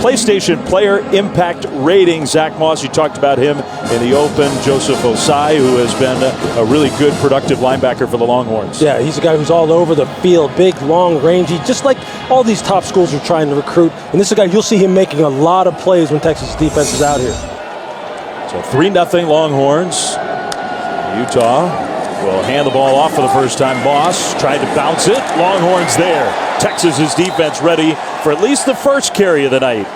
PlayStation Player Impact Rating. Zach Moss, you talked about him in the open. Joseph Ossai, who has been a really good, productive linebacker for the Longhorns. Yeah, he's a guy who's all over the field, big, long, rangy, just like all these top schools are trying to recruit. And this is a guy, you'll see him making a lot of plays when Texas defense is out here. So 3-0 Longhorns. Utah will hand the ball off for the first time. Moss tried to bounce it. Longhorns there. Texas's defense ready for at least the first carry of the night.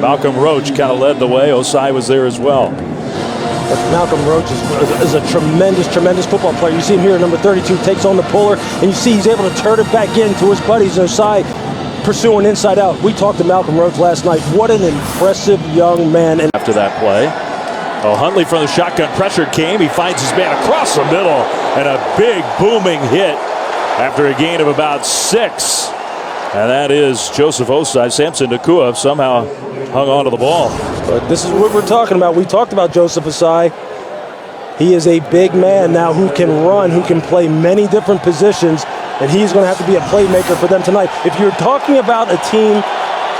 Malcolm Roach kind of led the way. Ossai was there as well. Malcolm Roach is a tremendous football player. You see him here, number 32, takes on the puller, and you see he's able to turn it back into his buddies. Ossai pursuing inside out. We talked to Malcolm Roach last night. What an impressive young man. And after that play, Huntley from the shotgun pressure came. He finds his man across the middle, and a big booming hit after a gain of about 6. And that is Joseph Ossai. Samson Nakua somehow hung on to the ball. But this is what we're talking about. We talked about Joseph Ossai. He is a big man now who can run, who can play many different positions, and he's going to have to be a playmaker for them tonight. If you're talking about a team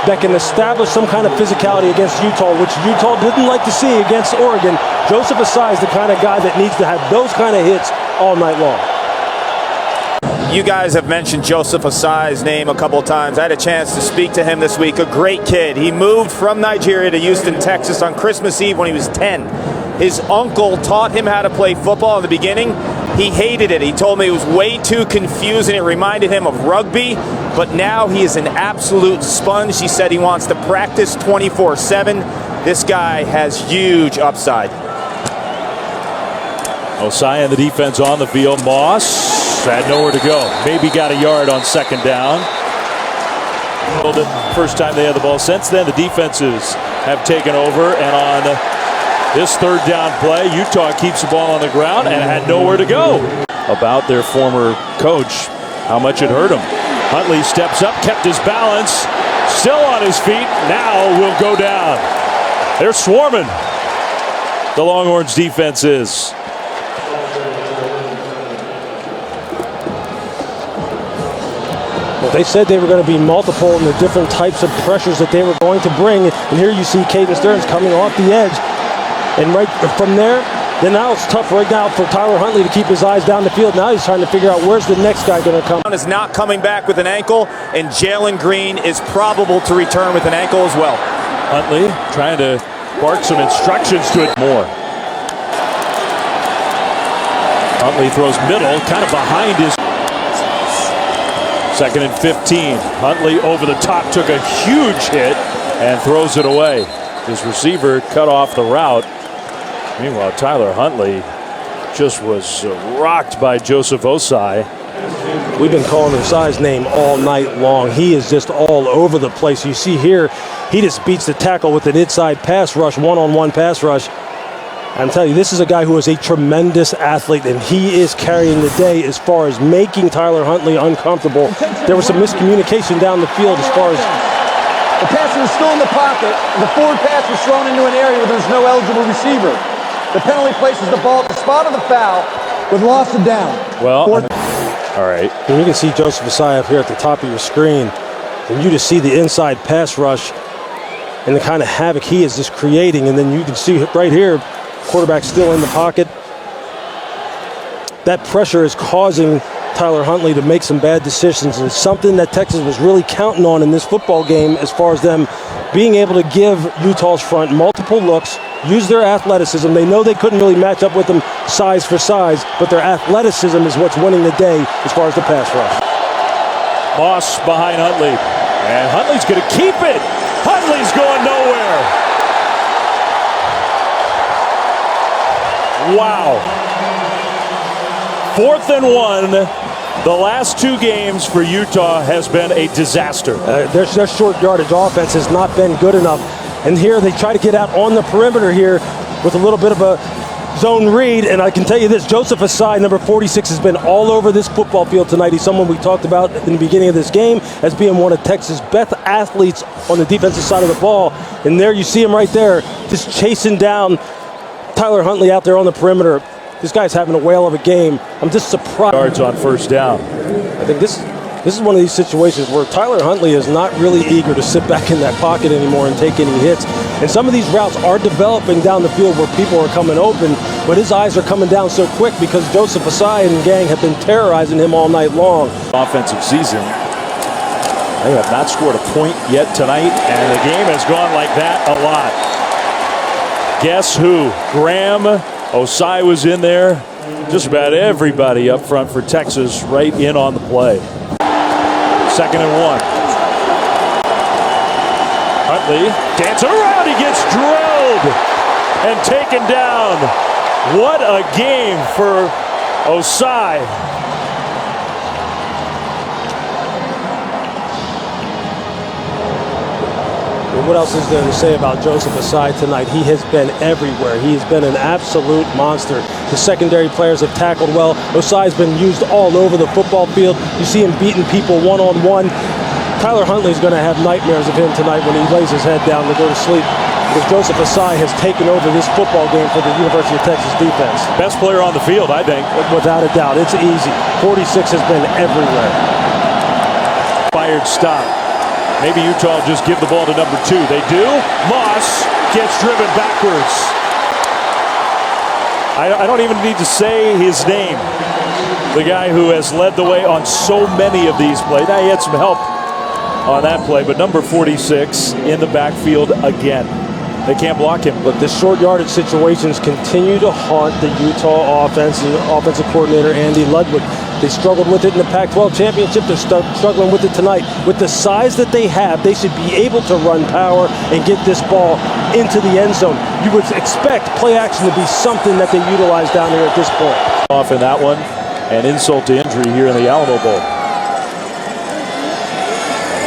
that can establish some kind of physicality against Utah, which Utah didn't like to see against Oregon, Joseph Ossai is the kind of guy that needs to have those kind of hits all night long. You guys have mentioned Joseph Ossai's name a couple of times. I had a chance to speak to him this week. A great kid. He moved from Nigeria to Houston, Texas on Christmas Eve when he was 10. His uncle taught him how to play football in the beginning. He hated it. He told me it was way too confusing. It reminded him of rugby. But now he is an absolute sponge. He said he wants to practice 24/7. This guy has huge upside. Ossai and the defense on the field. Moss had nowhere to go. Maybe got a yard on second down. The first time they had the ball. Since then, the defenses have taken over. And on this third down play, Utah keeps the ball on the ground and had nowhere to go. About their former coach, how much it hurt him. Huntley steps up, kept his balance, still on his feet, now will go down. They're swarming. The Longhorns defense is. Well, they said they were going to be multiple in the different types of pressures that they were going to bring. And here you see Caden Stearns coming off the edge. And right from there, then now it's tough right now for Tyler Huntley to keep his eyes down the field. Now he's trying to figure out where's the next guy going to come. Is not coming back with an ankle, and Jalen Green is probable to return with an ankle as well. Huntley trying to bark some instructions to it more. Huntley throws middle, kind of behind his. 2nd and 15. Huntley over the top, took a huge hit and throws it away. His receiver cut off the route. Meanwhile, Tyler Huntley just was rocked by Joseph Ossai. We've been calling Ossai's name all night long. He is just all over the place. You see here, he just beats the tackle with an inside pass rush, one-on-one pass rush. I'm telling you, this is a guy who is a tremendous athlete, and he is carrying the day as far as making Tyler Huntley uncomfortable. There was some miscommunication down the field as far as... The passer is still in the pocket. The forward pass was thrown into an area where there's no eligible receiver. The penalty places the ball at the spot of the foul with loss of down. Well, all right. And you can see Joseph Ossai up here at the top of your screen, and you just see the inside pass rush and the kind of havoc he is just creating. And then you can see right here, quarterback still in the pocket. That pressure is causing Tyler Huntley to make some bad decisions, and something that Texas was really counting on in this football game as far as them being able to give Utah's front multiple looks, use their athleticism. They know they couldn't really match up with them size for size, but their athleticism is what's winning the day as far as the pass rush. Moss behind Huntley, and Huntley's going to keep it. Huntley's going nowhere. Wow. 4th and 1. The last 2 games for Utah has been a disaster. Their short yardage offense has not been good enough. And here they try to get out on the perimeter here with a little bit of a zone read. And I can tell you this, Joseph Ossai, number 46, has been all over this football field tonight. He's someone we talked about in the beginning of this game as being one of Texas' best athletes on the defensive side of the ball. And there you see him right there, just chasing down Tyler Huntley out there on the perimeter. This guy's having a whale of a game. I'm just surprised. Yards on first down. I think this This is one of these situations where Tyler Huntley is not really eager to sit back in that pocket anymore and take any hits. And some of these routes are developing down the field where people are coming open, but his eyes are coming down so quick because Joseph Ossai and gang have been terrorizing him all night long. Offensive season. They have not scored a point yet tonight, and the game has gone like that a lot. Guess who? Graham, Ossai was in there. Just about everybody up front for Texas right in on the play. 2nd and 1. Huntley dancing around. He gets drilled and taken down. What a game for Ossai. What else is there to say about Joseph Ossai tonight? He has been everywhere. He has been an absolute monster. The secondary players have tackled well. Ossai's been used all over the football field. You see him beating people one-on-one. Tyler Huntley's going to have nightmares of him tonight when he lays his head down to go to sleep, because Joseph Ossai has taken over this football game for the University of Texas defense. Best player on the field, I think. Without a doubt. It's easy. 46 has been everywhere. Fired stop. Maybe Utah will just give the ball to number 2. They do. Moss gets driven backwards. I don't even need to say his name. The guy who has led the way on so many of these plays. Now, he had some help on that play, but number 46 in the backfield again. They can't block him. Look, the short yardage situations continue to haunt the Utah offense and offensive coordinator Andy Ludwig. They struggled with it in the Pac-12 championship. They're struggling with it tonight. With the size that they have, they should be able to run power and get this ball into the end zone. You would expect play action to be something that they utilize down here at this point. Off in that one, and insult to injury here in the Alamo Bowl.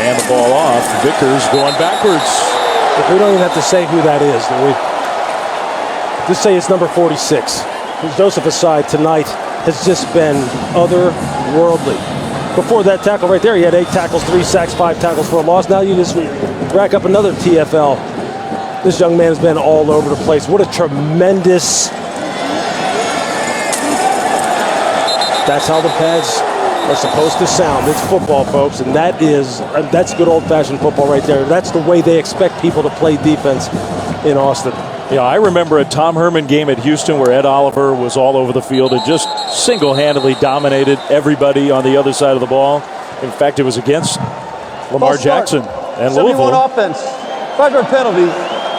And the ball off. Vickers going backwards. We don't even have to say who that is, do we? Just say it's number 46. Joseph Ossai tonight has just been otherworldly. Before that tackle right there, he had 8 tackles, 3 sacks, 5 tackles for a loss. Now you just rack up another TFL. This young man has been all over the place. What a tremendous... That's how the pads are supposed to sound. It's football, folks, and that's good old-fashioned football right there. That's the way they expect people to play defense in Austin. Yeah, I remember a Tom Herman game at Houston where Ed Oliver was all over the field and just single-handedly dominated everybody on the other side of the ball. In fact, it was against Lamar Jackson and Louisville. 71 offense, 5-yard penalty.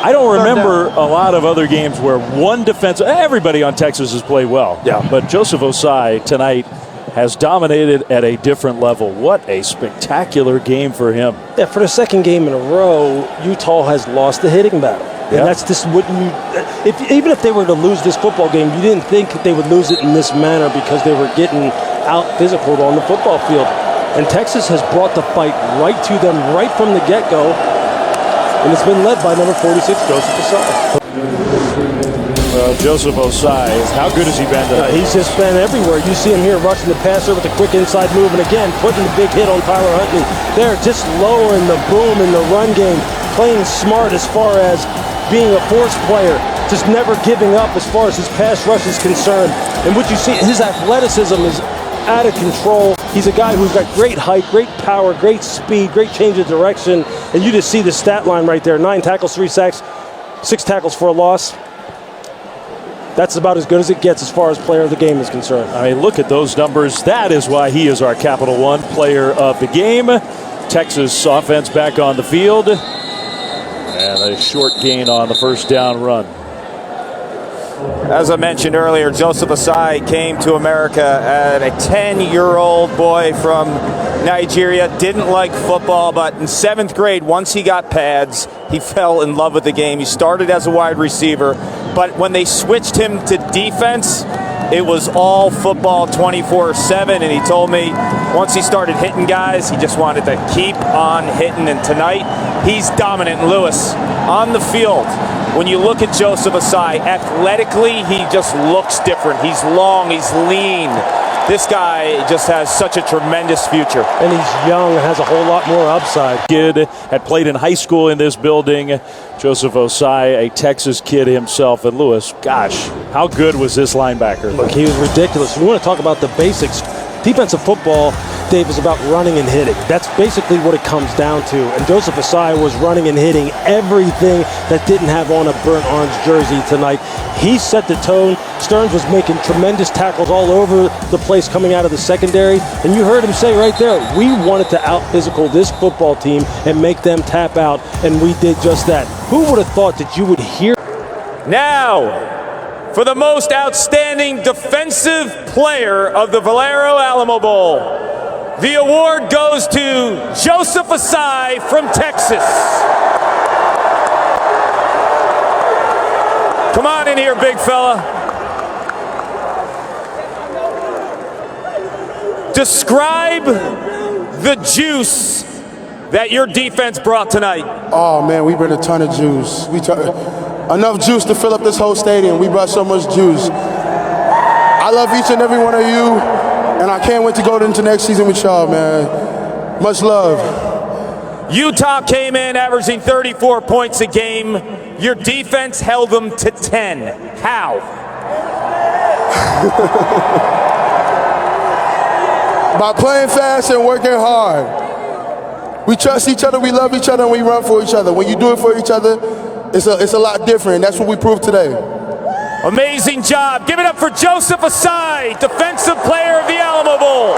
I don't remember a lot of other games where one defense, everybody on Texas has played well. Yeah. But Joseph Ossai tonight has dominated at a different level. What a spectacular game for him. Yeah, for the second game in a row, Utah has lost the hitting battle. And that's just what even if they were to lose this football game, you didn't think they would lose it in this manner because they were getting out physical on the football field. And Texas has brought the fight right to them right from the get-go. And it's been led by number 46, Joseph Ossai. Joseph Ossai, how good has he been tonight? He's just been everywhere. You see him here rushing the passer with a quick inside move, and again, putting the big hit on Tyler Huntley. They're just lowering the boom in the run game, playing smart as far as being a force player, just never giving up as far as his pass rush is concerned. And what you see, his athleticism is out of control. He's a guy who's got great height, great power, great speed, great change of direction. And you just see the stat line right there. 9 tackles, 3 sacks, 6 tackles for a loss. That's about as good as it gets as far as player of the game is concerned. I mean, look at those numbers. That is why he is our Capital One player of the game. Texas offense back on the field. And a short gain on the first down run. As I mentioned earlier, Joseph Ossai came to America as a 10-year-old boy from Nigeria. Didn't like football, but in 7th grade, once he got pads, he fell in love with the game. He started as a wide receiver, but when they switched him to defense, it was all football 24/7, and he told me once he started hitting guys, he just wanted to keep on hitting, and tonight he's dominant. And Lewis, on the field, when you look at Joseph Ossai, athletically, he just looks different. He's long, he's lean. This guy just has such a tremendous future. And he's young and has a whole lot more upside. Kid had played in high school in this building. Joseph Ossai, a Texas kid himself. And Lewis, gosh, how good was this linebacker? Look, he was ridiculous. We want to talk about the basics. Defensive football Dave, is about running and hitting. That's basically what it comes down to. And Joseph Ossai was running and hitting everything that didn't have on a burnt orange jersey tonight. He set the tone. Stearns was making tremendous tackles all over the place coming out of the secondary. And you heard him say right there, we wanted to out-physical this football team and make them tap out, and we did just that. Who would have thought that you would hear? Now, for the most outstanding defensive player of the Valero Alamo Bowl, the award goes to Joseph Ossai from Texas. Come on in here, big fella. Describe the juice that your defense brought tonight. Oh man, we brought a ton of juice. Enough juice to fill up this whole stadium. We brought so much juice. I love each and every one of you, and I can't wait to go into next season with y'all, man. Much love. Utah came in averaging 34 points a game. Your defense held them to 10. How? By playing fast and working hard. We trust each other, we love each other, and we run for each other. When you do it for each other, it's a lot different. That's what we proved today. Amazing job. Give it up for Joseph Ossai, Defensive Player of the Alamo Bowl.